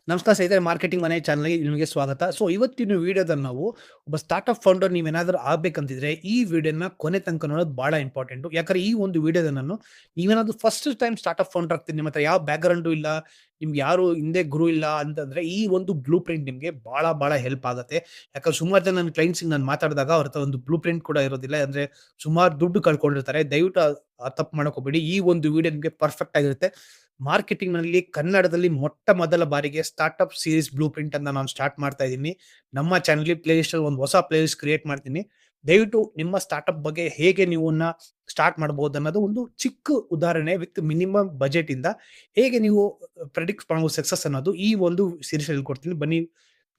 ನಮಸ್ಕಾರ ಸ್ನೇಹಿತರೆ, ಮಾರ್ಕೆಟಿಂಗ್ ಮನೆ ಚಾನಲ್‌ಗೆ ನಿಮಗೆ ಸ್ವಾಗತ. ಇವತ್ತಿನ ವಿಡಿಯೋದಲ್ಲಿ ನಾವು ಒಬ್ಬ ಸ್ಟಾರ್ಟ್‌ಅಪ್ ಫೌಂಡರ್ ನೀವೇನಾದರೂ ಆಗ್ಬೇಕಂತಿದ್ರೆ ಈ ವಿಡಿಯೋನ ಕೊನೆ ತನಕ ನೋಡೋದು ಬಹಳ ಇಂಪಾರ್ಟೆಂಟು. ಯಾಕಂದ್ರೆ ಈ ಒಂದು ವಿಡಿಯೋದಲ್ಲಿ ನೀವೇನಾದ್ರೂ ಫಸ್ಟ್ ಟೈಮ್ ಸ್ಟಾರ್ಟ್‌ಅಪ್ ಫೌಂಡರ್ ಆಗ್ತೀರಿ, ನಿಮ್ಮ ಹತ್ರ ಯಾವ ಬ್ಯಾಕ್‌ಗ್ರೌಂಡು ಇಲ್ಲ, ನಿಮ್ಗೆ ಯಾರು ಹಿಂದೆ ಗುರು ಇಲ್ಲ ಅಂತಂದ್ರೆ ಈ ಒಂದು ಬ್ಲೂ ಪ್ರಿಂಟ್ ನಿಮ್ಗೆ ಬಹಳ ಬಹಳ ಹೆಲ್ಪ್ ಆಗುತ್ತೆ. ಯಾಕಂದ್ರೆ ಸುಮಾರು ಜನ ನನ್ನ ಕ್ಲೈಂಟ್ಸ್‌ಗೆ ನಾನು ಮಾತಾಡಿದಾಗ ಅವ್ರ ಹತ್ರ ಒಂದು ಬ್ಲೂ ಪ್ರಿಂಟ್ ಕೂಡ ಇರೋದಿಲ್ಲ. ಅಂದ್ರೆ ಸುಮಾರು ದುಡ್ಡು ಕಳ್ಕೊಂಡಿರ್ತಾರೆ. ದಯವಿಟ್ಟು ಆ ತಪ್ಪು ಮಾಡಕ್ ಹೋಗ್ಬೇಡಿ. ಈ ಒಂದು ವಿಡಿಯೋ ನಿಮ್ಗೆ ಪರ್ಫೆಕ್ಟ್ ಆಗಿರುತ್ತೆ. ಮಾರ್ಕೆಟಿಂಗ್‌ನಲ್ಲಿ ಕನ್ನಡದಲ್ಲಿ ಮೊಟ್ಟ ಮೊದಲ ಬಾರಿಗೆ ಸ್ಟಾರ್ಟ್‌ಅಪ್ ಸೀರೀಸ್ ಬ್ಲೂ ಪ್ರಿಂಟ್ ಅಂತ ನಾನು ಸ್ಟಾರ್ಟ್ ಮಾಡ್ತಾ ಇದ್ದೀನಿ. ನಮ್ಮ ಚಾನಲ್‌ಲಿ ಪ್ಲೇಲಿಸ್ಟಲ್ಲಿ ಒಂದು ಹೊಸ ಪ್ಲೇಲಿಸ್ಟ್ ಕ್ರಿಯೇಟ್ ಮಾಡ್ತೀನಿ. ದಯವಿಟ್ಟು ನಿಮ್ಮ ಸ್ಟಾರ್ಟ್‌ಅಪ್ ಬಗ್ಗೆ ಹೇಗೆ ನೀವನ್ನ ಸ್ಟಾರ್ಟ್ ಮಾಡಬಹುದು ಅನ್ನೋದು ಒಂದು ಚಿಕ್ಕ ಉದಾಹರಣೆ ವಿತ್ ಮಿನಿಮಮ್ ಬಜೆಟ್ ಇಂದ ಹೇಗೆ ನೀವು ಪ್ರೆಡಿಕ್ಟ್ ಮಾಡಬಹುದು ಸಕ್ಸಸ್ ಅನ್ನೋದು ಈ ಒಂದು ಸೀರೀಸ್ ಹೇಳ್ಕೊಡ್ತೀನಿ. ಬನ್ನಿ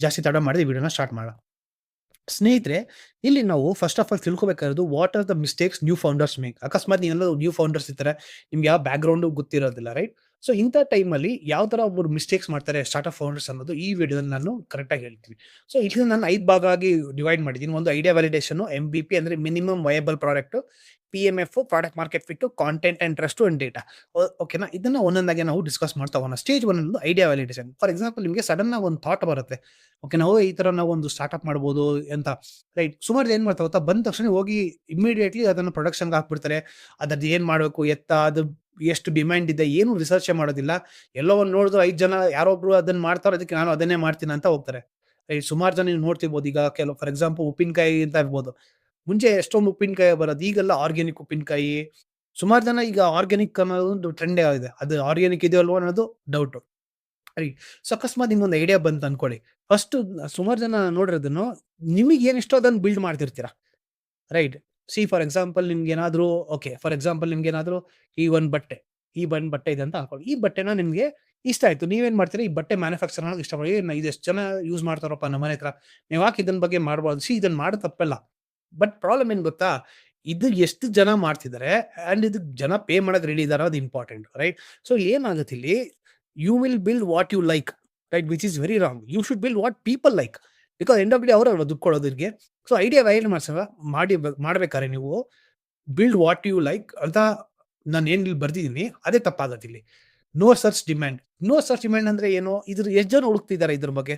ಜಾಸ್ತಿ ತಡ ಮಾಡದೆ ವಿಡಿಯೋನ ಸ್ಟಾರ್ಟ್ ಮಾಡೋಣ. ಸ್ನೇಹಿತರೆ, ಇಲ್ಲಿ ನಾವು ಫಸ್ಟ್ ಆಫ್ ಆಲ್ ತಿಳ್ಕೊಬೇಕಾಗಿರೋದು what are the mistakes new founders make. ಅಕಸ್ಮಾತ್ ನೀವೆಲ್ಲ ನ್ಯೂ ಫೌಂಡರ್ಸ್ ಇರ್ತಾರೆ, ನಿಮ್ಗೆ ಯಾವ ಬ್ಯಾಕ್‌ಗ್ರೌಂಡು ಗೊತ್ತಿರೋದಿಲ್ಲ, ರೈಟ್? ಇಂಥ ಟೈಮಲ್ಲಿ ಯಾವ ತರ ಒಬ್ಬರು ಮಿಸ್ಟೇಕ್ಸ್ ಮಾಡ್ತಾರೆ ಸ್ಟಾರ್ಟ್‌ಅಪ್ ಫೌಂಡರ್ಸ್ ಅನ್ನೋದು ಈ ವಿಡಿಯೋದಲ್ಲಿ ನಾನು ಕರೆಕ್ಟಾಗಿ ಹೇಳ್ತೀನಿ. ಇಲ್ಲಿ ನಾನು 5 ಭಾಗ ಆಗಿ ಡಿವೈಡ್ ಮಾಡಿದ್ದೀನಿ. ಒಂದು ಐಡಿಯಾ ವ್ಯಾಲಿಡೇಷನ್, ಎಂವಿಪಿ ಅಂದ್ರೆ minimum viable product, PMF product market fit, content and trust and data. ಓಕೆನಾ? ಇದನ್ನ ಒಂದೊಂದಾಗಿ ನಾವು ಡಿಸ್ಕಸ್ ಮಾಡ್ತಾ ಹೋಗೋಣ. ಸ್ಟೇಜ್ 1 ಅನ್ನೋದು ಐಡಿಯಾ ವ್ಯಾಲಿಡೇಷನ್. ಫಾರ್ ಎಕ್ಸಾಂಪಲ್, ನಿಮಗೆ ಸಡನ್ ಆಗಿ ಒಂದು ಥಾಟ್ ಬರುತ್ತೆ. ಓಕೆ, ನಾವು ಈ ತರ ನಾವು ಒಂದು ಸ್ಟಾರ್ಟ್‌ಅಪ್ ಮಾಡ್ಬೋದು ಅಂತ, ರೈಟ್? ಸುಮಾರು ಜನ ಏನ್ ಮಾಡ್ತಾರೆ ಗೊತ್ತಾ? ಬಂದ ತಕ್ಷಣ ಹೋಗಿ ಇಮಿಡಿಯೇಟ್ಲಿ ಅದನ್ನ ಪ್ರೊಡಕ್ಷನ್‌ಗೆ ಹಾಕ್ಬಿಡ್ತಾರೆ. ಅದ್ರದ್ದು ಏನ್ ಮಾಡಬೇಕು, ಅದು ಎಷ್ಟು ಡಿಮ್ಯಾಂಡ್ ಇದೆ, ಏನು ರಿಸರ್ಚೇ ಮಾಡೋದಿಲ್ಲ. ಎಲ್ಲೋ ಒಂದು ನೋಡಿದ್ರು 5 ಜನ ಯಾರೋ ಒಬ್ರು ಅದನ್ನ ಮಾಡ್ತಾರೆ, ಅದಕ್ಕೆ ನಾನು ಅದನ್ನೇ ಮಾಡ್ತೀನಿ ಅಂತ ಹೋಗ್ತಾರೆ. ಸುಮಾರು ಜನ ನೀವು ನೋಡ್ತಿರ್ಬೋದು. ಈಗ ಕೆಲವು ಫಾರ್ ಎಕ್ಸಾಂಪಲ್ ಉಪ್ಪಿನಕಾಯಿ ಅಂತ ಇರ್ಬೋದು. ಮುಂಚೆ ಎಷ್ಟೊಂದು ಉಪ್ಪಿನಕಾಯಿ ಬರೋದು, ಈಗೆಲ್ಲ ಆರ್ಗ್ಯಾನಿಕ್ ಉಪ್ಪಿನಕಾಯಿ. ಸುಮಾರು ಜನ ಈಗ ಆರ್ಗ್ಯಾನಿಕ್ ಅನ್ನೋದು ಒಂದು ಟ್ರೆಂಡೇ ಆಗಿದೆ. ಅದು ಆರ್ಗ್ಯಾನಿಕ್ ಇದೆಯೋ ಅಲ್ವೋ ಅನ್ನೋದು ಡೌಟು. ರೈಟ್. ಅಕಸ್ಮಾತ್ ನಿಮ್ಗೊಂದು ಐಡಿಯಾ ಬಂತು ಅನ್ಕೊಳ್ಳಿ. ಫಸ್ಟು ಸುಮಾರು ಜನ ನೋಡಿರೋದನ್ನು ನಿಮಗೆ ಏನು ಇಷ್ಟೋ ಅದನ್ನ ಬಿಲ್ಡ್ ಮಾಡ್ತಿರ್ತೀರ. ರೈಟ್. ಫಾರ್ ಎಕ್ಸಾಂಪಲ್ ನಿಮ್ಗೇನಾದ್ರೂ ಓಕೆ, ಫಾರ್ ಎಕ್ಸಾಂಪಲ್ ನಿಮ್ಗೇನಾದ್ರೂ ಈ ಒಂದು ಬಟ್ಟೆ, ಇದೆ ಅಂತ ಹಾಕೊಳ್ಳಿ. ಈ ಬಟ್ಟೆನ ನಿಮ್ಗೆ ಇಷ್ಟ ಆಯ್ತು. ನೀವೇನ್ ಮಾಡ್ತೀರಾ? ಈ ಬಟ್ಟೆ ಮ್ಯಾನುಫ್ಯಾಕ್ಚರ್ ಮಾಡೋಕೆ ಇಷ್ಟಪಡಿ, ಇದೆಷ್ಟು ಜನ ಯೂಸ್ ಮಾಡ್ತಾರಪ್ಪ ನಮ್ಮನೆ ಹತ್ರ. ನೀವು ಯಾಕೆ ಇದನ್ನ ಬಗ್ಗೆ ಮಾಡಬಾರ್ದು? ಇದನ್ನ ಮಾಡೋದು ತಪ್ಪಲ್ಲ. ಬಟ್ ಪ್ರಾಬ್ಲಮ್ ಏನ್ ಗೊತ್ತಾ? ಇದು ಎಷ್ಟು ಜನ ಮಾಡ್ತಿದ್ದಾರೆ ಅಂಡ್ ಇದಕ್ಕೆ ಜನ ಪೇ ಮಾಡೋಕೆ ರೆಡಿ ಇದಾರ, ಅದು ಇಂಪಾರ್ಟೆಂಟ್, ರೈಟ್? ಏನಾಗುತ್ತೆ ಇಲ್ಲಿ, you will build what you like, right? Which is very wrong. You should build what people like. Because end of the day ಅವರಲ್ವಾ ದುಡ್ಡು ಕೊಡೋದು ಇದಕ್ಕೆ. ಐಡಿಯಾ ವ್ಯಾಲಿಡ್ ಮಾಡ್ಬೇಕಾದ್ರೆ ನೀವು ಬಿಲ್ಡ್ ವಾಟ್ ಯು ಲೈಕ್ ಅಂತ ನಾನು ಏನ್ ಇಲ್ಲಿ ಬರ್ದಿದ್ದೀನಿ ಅದೇ ತಪ್ಪಾಗತ್ತೆ ಇಲ್ಲಿ. No search demand. No search demand ಅಂದ್ರೆ ಏನು? ಇದ್ರ ಎಷ್ಟು ಜನ ಹುಡುಕ್ತಿದ್ದಾರೆ ಇದ್ರ ಬಗ್ಗೆ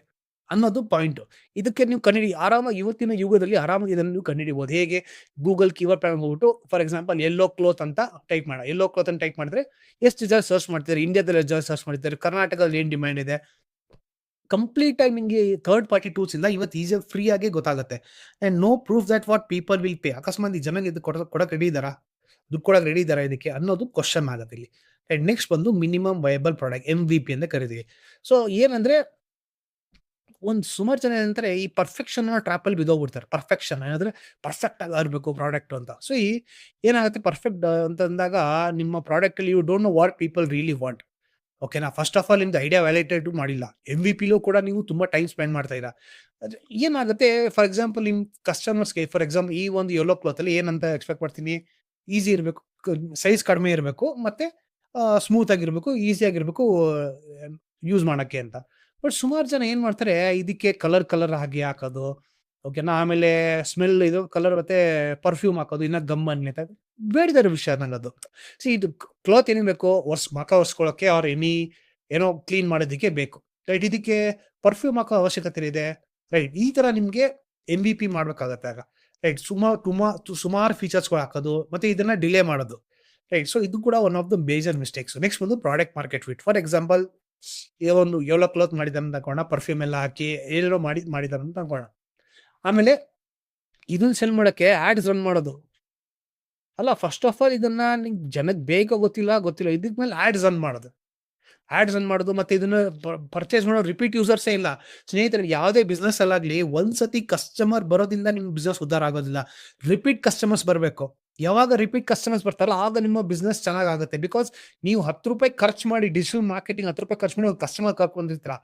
ಅನ್ನೋದು ಪಾಯಿಂಟ್. ಇದಕ್ಕೆ ನೀವು ಆರಾಮಾಗಿ ಇವತ್ತಿನ ಯುಗದಲ್ಲಿ ಆರಾಮಾಗಿ ಇದನ್ನು ನೀವು ಕಂಡುಹಿಡಿಯಬಹುದು. ಹೇಗೆ? ಗೂಗಲ್ ಕೀವರ್ಡ್ ಪ್ಯಾನಲ್ ಹೋಗ್ಬಿಟ್ಟು ಫಾರ್ ಎಕ್ಸಾಂಪಲ್ ಯೆಲ್ಲೋ ಕ್ಲೋತ್ ಅಂತ ಟೈಪ್ ಮಾಡ. ಯೆಲ್ಲೋ ಕ್ಲೋತ್ ಅಂತ ಟೈಪ್ ಮಾಡಿದ್ರೆ ಎಷ್ಟು ಜನ ಸರ್ಚ್ ಮಾಡ್ತಿದ್ದಾರೆ, ಇಂಡಿಯಾದಲ್ಲಿ ಎಷ್ಟು ಜನ ಸರ್ಚ್ ಮಾಡ್ತಿದ್ದಾರೆ, ಕರ್ನಾಟಕದಲ್ಲಿ ಏನು ಡಿಮ್ಯಾಂಡ್ ಇದೆ, ಕಂಪ್ಲೀಟ್ ಆಗಿ ನಿಮಗೆ ಥರ್ಡ್ ಪಾರ್ಟಿ ಟೂಲ್ಸ್ ಇಂದ ಇವತ್ತು ಈಸಿಯಾಗಿ ಫ್ರೀ ಆಗಿ ಗೊತ್ತಾಗುತ್ತೆ. And no proof that what people will pay. ಅಕಸ್ಮಾತ್ ಈ ಜನಗೆ ಇದು ಕೊಡಕ್ಕೆ ರೆಡಿ ಇದಾರಾ, ದುಡ್ಡು ಕೊಡಕ್ಕೆ ರೆಡಿ ಇದಾರಾ ಇದಕ್ಕೆ ಅನ್ನೋದು ಕ್ವಶನ್ ಆಗುತ್ತೆ ಇಲ್ಲಿ. ಅಂಡ್ ನೆಕ್ಸ್ಟ್ ಬಂದು ಮಿನಿಮಮ್ ವಯಬಲ್ ಪ್ರಾಡಕ್ಟ್, ಎಂವಿಪಿ ಅಂತ ಕರಿತೀವಿ. ಏನಂದ್ರೆ ಒಂದು ಸುಮಾರು ಜನ ಏನಂತಾರೆ, ಈ ಪರ್ಫೆಕ್ಷನ್ ಟ್ರಾಪ್ ಅಲ್ಲಿ ಬಿದ್ದೋಗ್ಬಿಡ್ತಾರೆ. ಪರ್ಫೆಕ್ಷನ್ ಏನಂದ್ರೆ ಪರ್ಫೆಕ್ಟ್ ಆಗಿ ಇರಬೇಕು ಪ್ರಾಡಕ್ಟ್ ಅಂತ. ಏನಾಗುತ್ತೆ ಪರ್ಫೆಕ್ಟ್ ಅಂತ ಅಂದಾಗ ನಿಮ್ಮ ಪ್ರಾಡಕ್ಟ್ ಅಲ್ಲಿ you don't know what people really want. ಓಕೆನಾ? ಫಸ್ಟ್ ಆಫ್ ಆಲ್ ನಿಮ್ದು ಐಡಿಯಾ ವ್ಯಾಲಿಡೇಟ್ ಮಾಡಿಲ್ಲ. ಎಂವಿಪಿಲೂ ಕೂಡ ನೀವು ತುಂಬಾ ಟೈಮ್ ಸ್ಪೆಂಡ್ ಮಾಡ್ತಾ ಇದ್ದೀರಾ. ಏನಾಗುತ್ತೆ, ಫಾರ್ ಎಕ್ಸಾಂಪಲ್ ನಿಮ್ ಕಸ್ಟಮರ್ಸ್‌ಗೆ ಫಾರ್ ಎಕ್ಸಾಂಪಲ್ ಈ ಒಂದು ಯೆಲ್ಲೋ ಕ್ಲಾತ್ ಅಲ್ಲಿ ಏನಂತ ಎಕ್ಸ್ಪೆಕ್ಟ್ ಮಾಡ್ತೀನಿ, ಈಸಿ ಇರಬೇಕು, ಸೈಜ್ ಕಡಿಮೆ ಇರಬೇಕು, ಮತ್ತೆ ಸ್ಮೂತ್ ಆಗಿರಬೇಕು, ಈಸಿ ಆಗಿರಬೇಕು ಯೂಸ್ ಮಾಡಕ್ಕೆ ಅಂತ. ಬಟ್ ಸುಮಾರು ಜನ ಏನ್ ಮಾಡ್ತಾರೆ, ಇದಕ್ಕೆ ಕಲರ್ ಆಗಿ ಹಾಕೋದು. ಓಕೆನಾ? ಆಮೇಲೆ ಸ್ಮೆಲ್ ಇದು ಕಲರ್ ಮತ್ತೆ ಪರ್ಫ್ಯೂಮ್ ಹಾಕೋದು, ಇನ್ನ ಗಮ್ ಅನ್ನತ್ತೆ. ಬೇಡದಿರೋ ವಿಷಯ ನಂಗದು. ಇದು ಕ್ಲಾತ್ ಏನೇನ್ ಬೇಕು, ಮಖ ಒರೆಸ್ಕೊಳ್ಳೋಕೆ ಆರ್ ಏನೋ ಕ್ಲೀನ್ ಮಾಡೋದಕ್ಕೆ ಬೇಕು, ರೈಟ್? ಇದಕ್ಕೆ ಪರ್ಫ್ಯೂಮ್ ಹಾಕೋ ಅವಶ್ಯಕತೆ ಇದೆ, ರೈಟ್? ಈ ತರ ನಿಮ್ಗೆ ಎಂವಿಪಿ ಮಾಡ್ಬೇಕಾಗತ್ತೆ ಆಗ, ರೈಟ್? ಸುಮಾರು ಫೀಚರ್ಸ್‌ಗಳು ಹಾಕೋದು, ಮತ್ತೆ ಇದನ್ನ ಡಿಲೇ ಮಾಡೋದು, ರೈಟ್? ಇದು ಕೂಡ one of the major mistakes. Next ಬಂದು product market fit. For example, ಒಂದು ಯೆಲ್ಲೋ ಕ್ಲಾತ್ ಮಾಡಿದಾರೆ ಅಂತ ಅನ್ಕೋಣ, ಪರ್ಫ್ಯೂಮ್ ಎಲ್ಲ ಹಾಕಿ ಏನೇನೋ ಮಾಡಿದಾರೆ ಅಂತ ಅನ್ಕೋಣ. ಆಮೇಲೆ ಇದನ್ನ ಸೆಲ್ ಮಾಡಕ್ಕೆ ಆಡ್ಸ್ ರನ್ ಮಾಡೋದು. ಅಲ್ಲ, ಫಸ್ಟ್ ಆಫ್ ಆಲ್ ಇದನ್ನ ಜನಕ್ಕೆ ಬೇಗ ಗೊತ್ತಿಲ್ಲ. ಇದಕ್ ಮೇಲೆ ಆಡ್ಸ್ ರನ್ ಮಾಡೋದು ಮತ್ತೆ ಇದನ್ನ ಪರ್ಚೇಸ್ ಮಾಡೋ ರಿಪೀಟ್ ಯೂಸರ್ಸೇ ಇಲ್ಲ. ಸ್ನೇಹಿತರೆ, ಯಾವುದೇ ಬಿಸ್ನೆಸ್ ಅಲ್ಲಾಗ್ಲಿ ಒಂದ್ಸತಿ ಕಸ್ಟಮರ್ ಬರೋದ್ರಿಂದ ನಿಮ್ ಬಿಸ್ನೆಸ್ ಉದ್ಧಾರ ಆಗೋದಿಲ್ಲ. ರಿಪೀಟ್ ಕಸ್ಟಮರ್ಸ್ ಬರಬೇಕು. ಯಾವಾಗ ರಿಪೀಟ್ ಕಸ್ಟಮರ್ಸ್ ಬರ್ತಾರಲ್ಲ ಆಗ ನಿಮ್ಮ ಬಿಸ್ನೆಸ್ ಚೆನ್ನಾಗುತ್ತೆ. ಬಿಕಾಸ್ ನೀವು ₹10 ಖರ್ಚು ಮಾಡಿ ಡಿಜಿಟಲ್ ಮಾರ್ಕೆಟಿಂಗ್ ₹10 ಖರ್ಚು ಮಾಡಿ ಕಸ್ಟಮರ್ ಕರ್ಕೊಂಡಿರ್ತೀರಾ.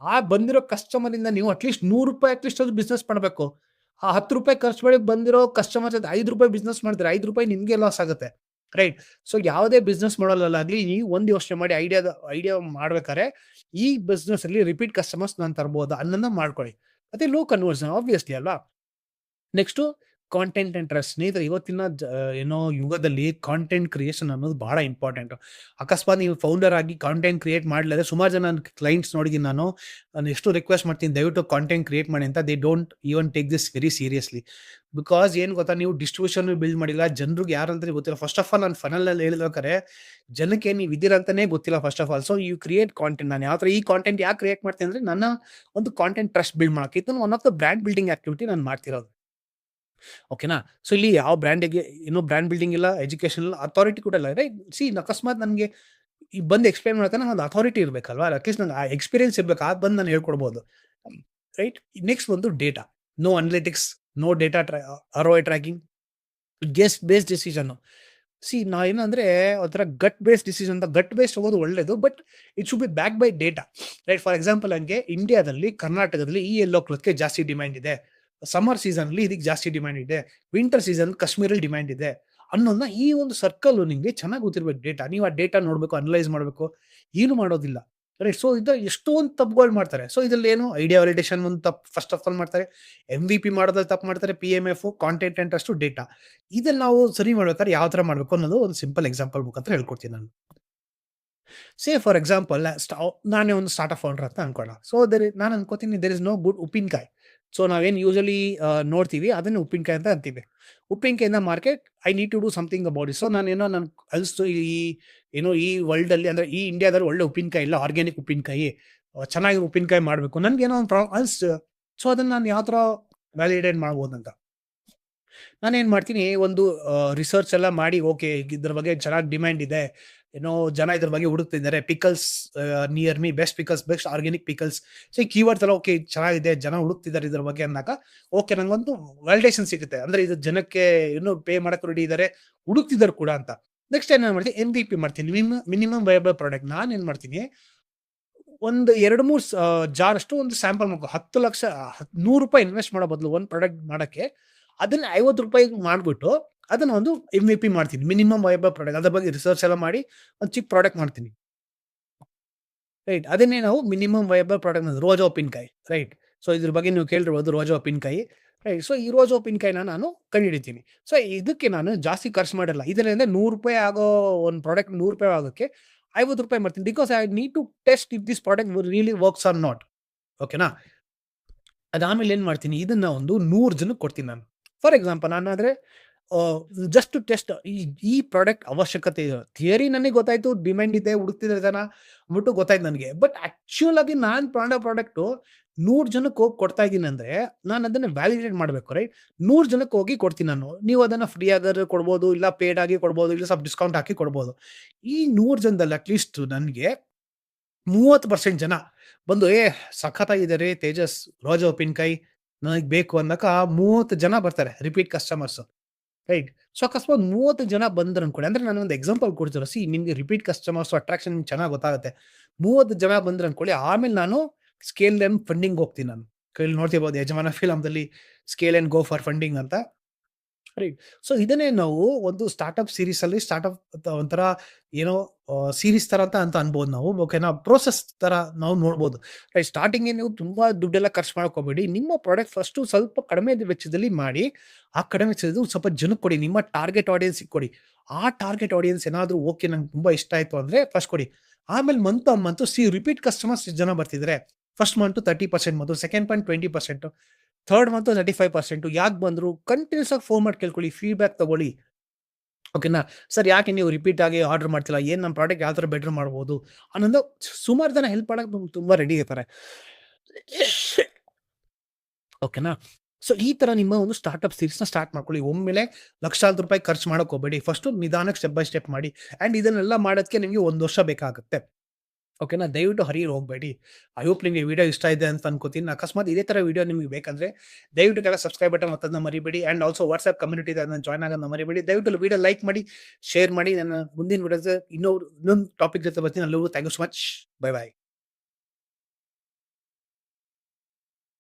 ಆ ಬಂದಿರೋ ಕಸ್ಟಮರ್ ಇಂದ ನೀವು ಅಟ್ಲೀಸ್ಟ್ ₹100 ಅಟ್ಲೀಸ್ಟ್ ಅದು ಬಿಸ್ನೆಸ್ ಮಾಡಬೇಕು. ಆ ₹10 ಖರ್ಚು ಮಾಡಿ ಬಂದಿರೋ ಕಸ್ಟಮರ್ ಜೊತೆ ₹5 ಬಿಸ್ನೆಸ್ ಮಾಡಿದ್ರೆ ₹5 ನಿಮ್ಗೆ ಲಾಸ್ ಆಗುತ್ತೆ, ರೈಟ್? ಯಾವುದೇ ಬಿಸ್ನೆಸ್ ಮಾಡಲಾಗ್ಲಿ ನೀವು ಒಂದು ಯೋಚನೆ ಮಾಡಿ, ಐಡಿಯಾ ಮಾಡ್ಬೇಕಾದ್ರೆ ಈ ಬಿಸ್ನೆಸ್ ಅಲ್ಲಿ ರಿಪೀಟ್ ಕಸ್ಟಮರ್ಸ್ ನಾನು ತರಬಹುದು ಅನ್ನೋದನ್ನ ಮಾಡ್ಕೊಳ್ಳಿ. ಮತ್ತೆ ಲೋ ಕನ್ವರ್ಷನ್ ಆಬ್ವಿಯಸ್ಲಿ ಅಲ್ವಾ? ನೆಕ್ಸ್ಟ್ ಕಾಂಟೆಂಟ್ ಅಂಡ್ ಟ್ರಸ್ಟ್ ಸ್ನೇಹಿತರೆ, ಇವತ್ತಿನ ಯುಗದಲ್ಲಿ ಕಾಂಟೆಂಟ್ ಕ್ರಿಯೇಷನ್ ಅನ್ನೋದು ಬಹಳ ಇಂಪಾರ್ಟೆಂಟ್. ಅಕಸ್ಮಾತ್ ನೀವು ಫೌಂಡರ್ ಆಗಿ ಕಾಂಟೆಂಟ್ ಕ್ರಿಯೇಟ್ ಮಾಡಲಿಲ್ಲ, ಸುಮಾರು ಜನ ಕ್ಲೈಂಟ್ಸ್ ನೋಡಿದ್ದೀನಿ ನಾನು ಎಷ್ಟು ರಿಕ್ವೆಸ್ಟ್ ಮಾಡ್ತೀನಿ, ದಯವಿಟ್ಟು ಕಾಂಟೆಂಟ್ ಕ್ರಿಯೇಟ್ ಮಾಡಿ ಅಂತ. They don't even take this very seriously. Because ಏನು ಗೊತ್ತಾ, ನೀವು ಡಿಸ್ಟ್ರಿಬ್ಯೂಷನ್ ಬಿಲ್ಡ್ ಮಾಡಿಲ್ಲ, ಜನರಿಗೆ ಯಾರಂತ ಗೊತ್ತಿಲ್ಲ. ಫಸ್ಟ್ ಆಫ್ ಆಲ್ ನಾನು ಫನಲ್ ಅಲ್ಲಿ ಹೇಳ್ಬೇಕಾರೆ ಜನಕ್ಕೆ ನೀವು ಇದ್ದೀರಂತಾನೆ ಗೊತ್ತಿಲ್ಲ first of all. So you create content. ನಾನು ಯಾವ ಥರ ಈ ಕಾಂಟೆಂಟ್ ಯಾಕೆ ಕ್ರಿಯೇಟ್ ಮಾಡ್ತೀನಿ ಅಂದ್ರೆ, ನನ್ನ ಒಂದು ಕಾಂಟೆಂಟ್ ಟ್ರಸ್ಟ್ ಬಿಲ್ಡ್ ಮಾಡೋಕೆ. ಇದನ್ನು one of the brand building activity ನಾನು ಮಾಡ್ತಿರೋದು. ಓಕೆನಾ. ಸೊ ಇಲ್ಲಿ ಯಾವ ಬ್ರ್ಯಾಂಡಿಗೆ ಬ್ರ್ಯಾಂಡ್ ಬಿಲ್ಡಿಂಗ್ ಇಲ್ಲ, ಎಜುಕೇಶನ್ ಇಲ್ಲ, ಅಥಾರಿಟಿ ಕೂಡ ಇಲ್ಲ. ರೈಟ್. ಅಕಸ್ಮಾತ್ ನನಗೆ ಈ ಬಂದು ಎಕ್ಸ್ಪ್ಲೇನ್ ಮಾಡಕ್ಕೆ ನಂಗೆ ಒಂದು ಅಥಾರಿಟಿ ಇರಬೇಕಲ್ವಾ, ಅಟ್ಲೀಸ್ಟ್ ನಂಗೆ ಆ ಎಕ್ಸ್ಪೀರಿಯನ್ಸ್ ಇರಬೇಕು, ಅದು ಬಂದು ನಾನು ಹೇಳ್ಕೊಡ್ಬೋದು. ರೈಟ್. ನೆಕ್ಸ್ಟ್ ಒಂದು data. No analytics, no data ROI tracking, based decision. ನಾ ಏನಂದ್ರೆ ಒಂಥರ ಗಟ್ ಬೇಸ್ಡ್ ಡಿಸಿಷನ್ ಅಂತ. ಗಟ್ ಬೇಸ್ಡ್ ಹೋಗೋದು ಒಳ್ಳೇದು, but it should be back by data. Right. For example, ಹಂಗೆ ಇಂಡಿಯಾದಲ್ಲಿ ಕರ್ನಾಟಕದಲ್ಲಿ ಈ ಎಲ್ಲೋ ಕ್ಲಾತ್ಗೆ ಜಾಸ್ತಿ ಡಿಮ್ಯಾಂಡ್ ಇದೆ, ಸಮ್ಮರ್ ಸೀಸನ್ ಅಲ್ಲಿ ಇದಕ್ಕೆ ಜಾಸ್ತಿ ಡಿಮ್ಯಾಂಡ್ ಇದೆ, ವಿಂಟರ್ ಸೀಸನ್ ಕಾಶ್ಮೀರಲ್ಲಿ ಡಿಮ್ಯಾಂಡ್ ಇದೆ ಅನ್ನೋದನ್ನ ಈ ಒಂದು ಸರ್ಕಲ್ ನಿಮಗೆ ಚೆನ್ನಾಗಿ ಗೊತ್ತಿರ್ಬೇಕು. ಡೇಟಾ, ನೀವು ಆ ಡೇಟಾ ನೋಡಬೇಕು, ಅನಲೈಸ್ ಮಾಡಬೇಕು. ಏನು ಮಾಡೋದಿಲ್ಲ. ರೈಟ್. ಸೊ ಇದು ಎಷ್ಟೊಂದು ತಪ್ಪುಗಳು ಮಾಡ್ತಾರೆ. ಸೊ ಇದರಲ್ಲಿ ಏನು ಐಡಿಯಾ ವ್ಯಾಲಿಡೇಷನ್ ಒಂದು ತಪ್ಪು ಫಸ್ಟ್ ಆಫ್ ಆಲ್ ಮಾಡ್ತಾರೆ, MVP ಮಾಡೋದ್ರಲ್ಲಿ ತಪ್ಪು ಮಾಡ್ತಾರೆ, PMF, content and trust, data. ಇದನ್ನ ನಾವು ಸರಿ ಮಾಡ್ಬೇಕಾದ್ರೆ ಯಾವ ತರ ಮಾಡಬೇಕು ಅನ್ನೋದು ಒಂದು ಸಿಂಪಲ್ ಎಕ್ಸಾಂಪಲ್ ಮುಖಾಂತರ ಹೇಳ್ಕೊಡ್ತೀನಿ ನಾನು. ಫಾರ್ ಎಕ್ಸಾಂಪಲ್, ನಾನೇ ಒಂದು ಸ್ಟಾರ್ಟ್ಅಪ್ ಫೌಂಡರ್ ಅಂತ ಅನ್ಕೊಳ್ಳೋಣ. ಸೊ ನಾನು ಅನ್ಕೋತೀನಿ ದೇರ್ ಇಸ್ ನೋ ಗುಡ್ ಉಪ್ಪಿನಕಾಯಿ. ಸೊ ನಾವೇನು ಯೂಶಲಿ ನೋಡ್ತೀವಿ ಅದನ್ನ ಉಪ್ಪಿನಕಾಯಿ ಅಂತ ಅಂತೀವಿ. ಉಪ್ಪಿನಕಾಯಿಂದ market, I need to do something about it. So ನಾನು ಅನಿಸ್ತು, ಈ ವರ್ಲ್ಡ್ ಅಲ್ಲಿ ಅಂದ್ರೆ ಈ ಇಂಡಿಯಾದಲ್ಲಿ ಒಳ್ಳೆ ಉಪ್ಪಿನಕಾಯಿ ಇಲ್ಲ, ಆರ್ಗ್ಯಾನಿಕ್ ಉಪ್ಪಿನಕಾಯಿ, ಚೆನ್ನಾಗಿ ಉಪ್ಪಿನಕಾಯಿ ಮಾಡಬೇಕು, ನನ್ಗೆ ಏನೋ ಒಂದು ಅನಿಸ್ತು. ಸೊ ಅದನ್ನ ನಾನು ಯಾವ ಥರ ವ್ಯಾಲಿಡೇಟ್ ಮಾಡ್ಬೋದಂತ ನಾನೇನು ಮಾಡ್ತೀನಿ, ಒಂದು ರಿಸರ್ಚ್ ಎಲ್ಲ ಮಾಡಿ, ಓಕೆ ಇದ್ರ ಬಗ್ಗೆ ಚೆನ್ನಾಗಿ ಡಿಮ್ಯಾಂಡ್ ಇದೆ, ಜನ ಇದ್ರ ಬಗ್ಗೆ ಹುಡುಕ್ತಿದ್ದಾರೆ. Pickles near me, best pickles, best organic pickles. So ಈ ಕೀವರ್ಡ್ಸ್ ಎಲ್ಲ ಓಕೆ ಚೆನ್ನಾಗಿದೆ, ಜನ ಹುಡುಕ್ತಿದ್ದಾರೆ ಇದ್ರ ಬಗ್ಗೆ ಅಂದಾಗ, ಓಕೆ ನಂಗೊಂದು ವ್ಯಾಲಿಡೇಷನ್ ಸಿಗುತ್ತೆ. ಅಂದ್ರೆ ಇದು ಜನಕ್ಕೆ ಪೇ ಮಾಡಕ್ಕೆ ರೆಡಿ ಇದ್ದಾರೆ, ಹುಡುಕ್ತಿದ್ದಾರೆ ಕೂಡ ಅಂತ. ನೆಕ್ಸ್ಟ್ ಏನ್ ಮಾಡ್ತೀನಿ, MVP ಮಾಡ್ತೀನಿ, ಮಿನಿಮಮ್ ವಯಬಲ್ ಪ್ರಾಡಕ್ಟ್. ನಾನು ಏನ್ ಮಾಡ್ತೀನಿ, ಒಂದು 2-3 ಜಾರ್ ಅಷ್ಟು ಒಂದು ಸ್ಯಾಂಪಲ್ ಮಾಡ್ಕೊ. 10 ಲಕ್ಷ, 100 ರೂಪಾಯಿ ಇನ್ವೆಸ್ಟ್ ಮಾಡೋ ಬದಲು ಒಂದು ಪ್ರಾಡಕ್ಟ್ ಮಾಡಕ್ಕೆ ಅದನ್ನ 50 ರೂಪಾಯಿ ಮಾಡ್ಬಿಟ್ಟು ಅದನ್ನ ಒಂದು MVP ಮಾಡ್ತೀನಿ, ಮಿನಿಮಮ್ ವಯಬಲ್ ಪ್ರಾಡಕ್ಟ್. ಅದ್ರ ಬಗ್ಗೆ ರಿಸರ್ಚ್ ಎಲ್ಲ ಮಾಡಿ ಒಂದು ಚಿಕ್ಕ ಪ್ರಾಡಕ್ಟ್ ಮಾಡ್ತೀನಿ. ರೈಟ್. ಅದನ್ನೇ ನಾವು ಮಿನಿಮಮ್ ವಯಬಲ್ ಪ್ರಾಡಕ್ಟ್, ರೋಜಾ ಉಪ್ಪಿನಕಾಯಿ. ರೈಟ್. ಸೊ ಇದ್ರ ಬಗ್ಗೆ ನೀವು ಕೇಳಿರ್ಬೋದು, ರೋಜಾ ಉಪ್ಪಿನಕಾಯಿ. ರೈಟ್. ಸೊ ಈ ರೋಜಾ ಉಪ್ಪಿನಕಾಯಿನ ನಾನು ಕಂಡುಹಿಡಿತೀನಿ. ಸೊ ಇದಕ್ಕೆ ನಾನು ಜಾಸ್ತಿ ಖರ್ಚು ಮಾಡಲ್ಲ. ಇದರಿಂದ 100 ರೂಪಾಯಿ ಆಗೋ ಒಂದು ಪ್ರಾಡಕ್ಟ್ 100 ರೂಪಾಯಿ ಆಗೋಕ್ಕೆ 50 ರೂಪಾಯಿ ಮಾಡ್ತೀನಿ. Because I need to test if this product really works or not. ಓಕೆನಾ. ಅದಾದ್ಮೇಲೆ ಏನ್ ಮಾಡ್ತೀನಿ, ಇದನ್ನ ಒಂದು 100 ಜನಕ್ಕೆ ಕೊಡ್ತೀನಿ ನಾನು. ಫಾರ್ ಎಕ್ಸಾಂಪಲ್, ನಾನಾದ್ರೆ ಜಸ್ಟ್ ಟು ಟೆಸ್ಟ್ ಈ ಪ್ರಾಡಕ್ಟ್ ಅವಶ್ಯಕತೆ ಇದೆ. ಥಿಯರಿ ನನಗೆ ಗೊತ್ತಾಯ್ತು, ಡಿಮ್ಯಾಂಡ್ ಇದೆ, ಹುಡುಕ್ತಿದ್ದಾರೆ ಜನ ಅಂದ್ಬಿಟ್ಟು ಗೊತ್ತಾಯ್ತು ನನಗೆ. ಬಟ್ ಆಕ್ಚುಯಲ್ ಆಗಿ ನಾನು ಪ್ರಾಡಕ್ಟು 100 ಜನಕ್ಕೆ ಹೋಗಿ ಕೊಡ್ತಾ ಇದ್ದೀನಿ ಅಂದ್ರೆ, ನಾನು ಅದನ್ನ ವ್ಯಾಲಿಡೇಟ್ ಮಾಡಬೇಕು. ರೈಟ್. 100 ಜನಕ್ಕೆ ಹೋಗಿ ಕೊಡ್ತೀನಿ ನಾನು. ನೀವು ಅದನ್ನ ಫ್ರೀ ಆಗಾದ್ರೆ ಕೊಡ್ಬೋದು, ಇಲ್ಲ ಪೇಡ್ ಆಗಿ ಕೊಡ್ಬೋದು, ಇಲ್ಲ ಸ್ವಲ್ಪ ಡಿಸ್ಕೌಂಟ್ ಹಾಕಿ ಕೊಡ್ಬೋದು. ಈ 100 ಜನದಲ್ಲಿ ಅಟ್ಲೀಸ್ಟ್ ನನಗೆ 30% ಜನ ಬಂದು, ಸಖತ್ತಾಗಿದೆ ರೀ ತೇಜಸ್, ರೋಜಾ ಉಪ್ಪಿನಕಾಯಿ ನನಗೆ ಬೇಕು ಅಂದಾಗ 30 ಜನ ಬರ್ತಾರೆ, ರಿಪೀಟ್ ಕಸ್ಟಮರ್ಸ್. ರೈಟ್. ಸೊ ಅಕಸ್ಮಾತ್ 30 ಜನ ಬಂದ್ರು ಅನ್ಕೊಳ್ಳಿ, ಅಂದ್ರೆ ನಾನು ಒಂದು ಎಕ್ಸಾಂಪಲ್ ಕೊಡ್ತೀರ. ನಿಮ್ಗೆ ರಿಪೀಟ್ ಕಸ್ಟಮರ್ಸ್ ಅಟ್ರಾಕ್ಷನ್ ಚೆನ್ನಾಗಿ ಗೊತ್ತಾಗುತ್ತೆ. 30 ಜನ ಬಂದ್ರು ಅನ್ಕೊಳ್ಳಿ, ಆಮೇಲೆ ನಾನು ಸ್ಕೇಲ್ ಅಂಡ್ ಫಂಡಿಂಗ್ ಹೋಗ್ತೀನಿ. ನಾನು ಕೈಲಿ ನೋಡ್ತಿರ್ಬೋದು, ಯಜಮಾನ ಫಿಲಮ್ದಲ್ಲಿ scale and go for funding ಅಂತ. ರೈಟ್. ಸೊ ಇದನ್ನೇ ನಾವು ಒಂದು ಸ್ಟಾರ್ಟ್ಅಪ್ ಸೀರೀಸ್ ಅಲ್ಲಿ, ಸ್ಟಾರ್ಟ್ಅಪ್ ಒಂಥರ ಸೀರೀಸ್ ತರ ಅಂತ ಅನ್ಬೋದು ನಾವು. ಓಕೆನಾ. ಪ್ರೋಸೆಸ್ ತರ ನಾವು ನೋಡ್ಬೋದು. ರೈಟ್. ಸ್ಟಾರ್ಟಿಂಗ್ ನೀವು ತುಂಬಾ ದುಡ್ಡೆಲ್ಲ ಖರ್ಚು ಮಾಡ್ಕೋಬೇಡಿ. ನಿಮ್ಮ ಪ್ರಾಡಕ್ಟ್ ಫಸ್ಟ್ ಸ್ವಲ್ಪ ಕಡಿಮೆ ವೆಚ್ಚದಲ್ಲಿ ಮಾಡಿ, ಆ ಕಡಿಮೆ ವೆಚ್ಚದಲ್ಲಿ ಸ್ವಲ್ಪ ಜನಕ್ಕೆ ಕೊಡಿ, ನಿಮ್ಮ ಟಾರ್ಗೆಟ್ ಆಡಿಯನ್ಸ್ ಕೊಡಿ. ಆ ಟಾರ್ಗೆಟ್ ಆಡಿಯನ್ಸ್ ಏನಾದ್ರು ಓಕೆ ನಂಗೆ ತುಂಬಾ ಇಷ್ಟ ಆಯ್ತು ಅಂದ್ರೆ ಫಸ್ಟ್ ಕೊಡಿ. ಆಮೇಲೆ ಮಂತ್ ರಿಪೀಟ್ ಕಸ್ಟಮರ್ಸ್ ಜನ ಬರ್ತಿದ್ರೆ, ಫಸ್ಟ್ ಮಂತ್ 30% ಬಂತು, ಸೆಕೆಂಡ್ ಮಂತ್ 20%, ಥರ್ಡ್ ಮಂತ್ 35%. ಯಾಕೆ ಬಂದ್ರು ಕಂಟಿನ್ಯೂಸ್ ಆಗಿ ಫೋನ್ ಮಾಡಿ ಕೇಳ್ಕೊಳ್ಳಿ, ಫೀಡ್ಬ್ಯಾಕ್ ತಗೊಳ್ಳಿ. ಓಕೆನಾ. ಸರ್ ಯಾಕೆ ನೀವು ರಿಪೀಟ್ ಆಗಿ ಆರ್ಡರ್ ಮಾಡ್ತಿಲ್ಲ, ಏನ್ ನಮ್ಮ ಪ್ರಾಡಕ್ಟ್ ಯಾವ ತರ ಬೆಟರ್ ಮಾಡ್ಬೋದು ಅನ್ನೋದು ಸುಮಾರು ಜನ ಹೆಲ್ಪ್ ಮಾಡಕ್ಕೆ ತುಂಬಾ ರೆಡಿ ಇರ್ತಾರೆ. ಓಕೆನಾ. ಸೊ ಈ ತರ ನಿಮ್ಮ ಒಂದು ಸ್ಟಾರ್ಟ್ಅಪ್ ಸೀರೀಸ್ನ ಸ್ಟಾರ್ಟ್ ಮಾಡ್ಕೊಳ್ಳಿ. ಒಮ್ಮೆಲೆ ಲಕ್ಷಾಂತರ ರೂಪಾಯಿ ಖರ್ಚು ಮಾಡಕ್ ಹೋಗಬೇಡಿ. ಫಸ್ಟ್ ನಿಧಾನಕ್ಕೆ ಸ್ಟೆಪ್ ಬೈ ಸ್ಟೆಪ್ ಮಾಡಿ. ಅಂಡ್ ಇದನ್ನೆಲ್ಲ ಮಾಡೋದಕ್ಕೆ ನಿಮಗೆ 1 ವರ್ಷ ಬೇಕಾಗುತ್ತೆ. ಓಕೆನಾ. ದಯವಿಟ್ಟು ಹರಿಯರ್ ಹೋಗಬೇಡಿ. ಐ ಹೋಪ್ ನಿಮಗೆ ವಿಡಿಯೋ ಇಷ್ಟ ಇದೆ ಅಂತ ಅನ್ಕೋತೀನಿ. ಅಕಸ್ಮಾತ್ ಇದೇ ತರ ವಿಡಿಯೋ ನಿಮಗೆ ಬೇಕಂದ್ರೆ ದಯವಿಟ್ಟು ಸಬ್ಸ್ಕ್ರೈಬ್ ಬಟನ್ ಒತ್ತೋದನ್ನ ಮರಿಬೇಡಿ. ಅಂಡ್ ಆಲ್ಸೋ ವಾಟ್ಸ್ಆಪ್ ಕಮ್ಯುನಿಟಿ ಅದನ್ನ ಜಾಯ್ನ್ ಆಗೋದನ್ನ ಮರಿಬೇಡಿ. ದಯವಿಟ್ಟು ವಿಡಿಯೋ ಲೈಕ್ ಮಾಡಿ, ಶೇರ್ ಮಾಡಿ. ನನ್ನ ಮುಂದಿನ ವಿಡಿಯೋಸ್ ಇನ್ನೊಂದು ಟಾಪಿಕ್ ಜೊತೆ ಬರ್ತೀನಿ. ಅಲ್ಲೂ thank you so much. Bye bye.